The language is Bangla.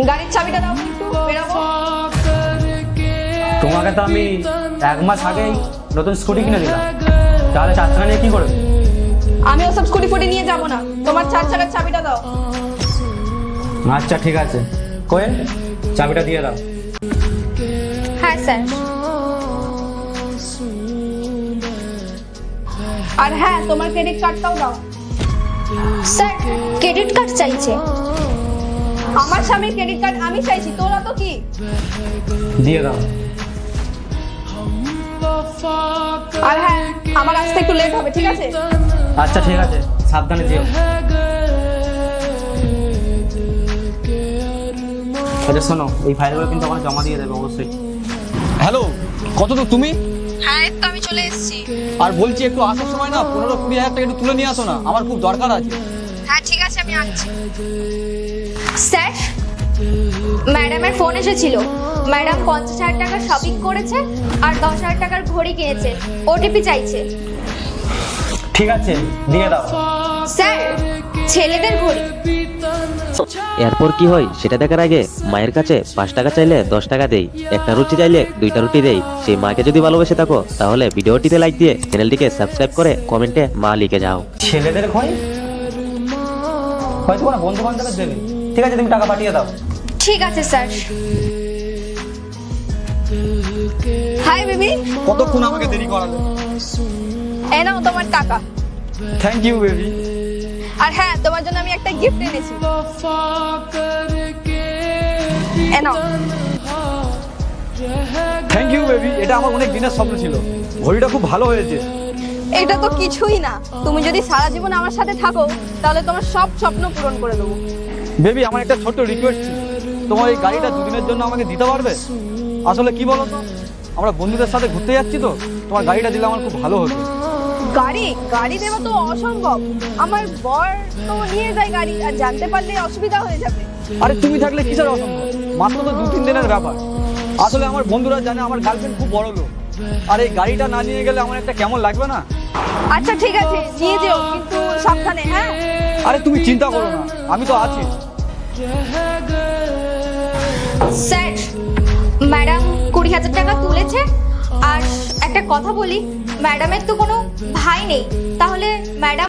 গাড়ির চাবিটা দাও একটু বেরোবো। তোমাকে তো আমি 1 মাস আগেই নতুন স্কুটি কিনে দিলাম, তাহলে 4 চাকা নিয়ে কি করবে? আমি ওসব স্কুটি ফুটি নিয়ে যাবো না, তোমার 4 চাকার চাবিটা দাও। আচ্ছা ঠিক আছে, কোয়েল চাবিটা দিয়ে দাও। হ্যাঁ স্যার। আর হ্যাঁ, তোমার ক্রেডিট কার্ডটাও দাও। স্যার ক্রেডিট কার্ড চাইছে। আমার স্বামীর ক্রেডিট কার্ড আমি চাইছি, তোরা তো কি? দিয়ে দাও। আর হ্যাঁ, আমার আসতে একটু লেট হবে, ঠিক আছে? আচ্ছা ঠিক আছে, সাবধানে যেও। আচ্ছা শোনো, এই ফাইলগুলো কিন্তু ওখানে জমা দিয়ে দেবে অবশ্যই। হ্যালো, কত দূর তুমি? হ্যাঁ, তো আমি চলে এসেছি। আর বলছি একটু আসার সময় না 15-20 হাজার টাকা একটু তুলে নিয়ে আসো না, আমার খুব দরকার আছে। হ্যাঁ ঠিক আছে, আমি আনছি। স্যার ম্যাডামের ফোন এসেছিল, ম্যাডাম 50,000 টাকা শপিং করেছে আর 10,000 টাকার ঘড়ি কিনেছে, ওটিপি চাইছে। ঠিক আছে, দিয়ে দাও। স্যার ছেলেদের ঘড়ি। এরপর কি হয় সেটা দেখার আগে মায়ের কাছে 5 টাকা চাইলে 10 টাকা দেই, একটা রুটি চাইলে 2টা রুটি দেই। সেই মাকে যদি ভালোবেসে থাকো তাহলে ভিডিওটিতে লাইক দিয়ে চ্যানেলটিকে সাবস্ক্রাইব করে কমেন্টে মা লিখে যাও। ছেলেদের ঘরে হয়তো কোনো বন্ধু বান্ধবের দেবে। ঠিক আছে, তুমি টাকা পাঠিয়ে দাও। ঠিক আছে স্যার। হাই বেবি, কতক্ষণ আমাকে দেরি করাবে? এ নাও তোমার টাকা। Thank you baby. আর হ্যাঁ, তোমার জন্য আমি একটা গিফট এনেছি, এ নাও। থ্যাংক ইউ বেবি, এটা আমার অনেক দিনের স্বপ্ন ছিল। ঘড়িটা খুব ভালো হয়েছে। এটা তো কিছুই না, তুমি যদি সারা জীবন আমার সাথে থাকো তাহলে তোমার সব স্বপ্ন পূরণ করে দেবো। বেবি, আমার একটা ছোট্ট রিকোয়েস্ট ছিল, তোমার এই গাড়িটা 2 দিনের জন্য আমাকে দিতে পারবে? আসলে কি বলো তো, আমরা বন্ধুদের সাথে ঘুরতে যাচ্ছি তো, তোমার গাড়িটা দিলে আমার খুব ভালো হতো। গাড়ি গাড়ি দেওয়া তো অসম্ভব, আমার বর তো নিয়ে যায় গাড়ি, আর জানতে পারলে অসুবিধা হয়ে যাবে। আরে তুমি থাকলে কিসের অসম্ভব, মাত্র তো 2-3 দিনের ব্যাপার। আসলে আমার বন্ধুরা জানে আমার গার্লফ্রেন্ড খুব বড় লোক, আর এই গাড়িটা না নিয়ে গেলে আমার একটা কেমন লাগবে না? আচ্ছা ঠিক আছে, নিয়ে যেও, কিন্তু সাবধানে। হ্যাঁ আরে তুমি চিন্তা করো না, আমি তো আছি। স্যার ম্যাডাম 20,000 টাকা তুলেছে। আর একটা কথা বলি, ম্যাডামের তো কোনো ভাই নেই, তাহলে ম্যাডাম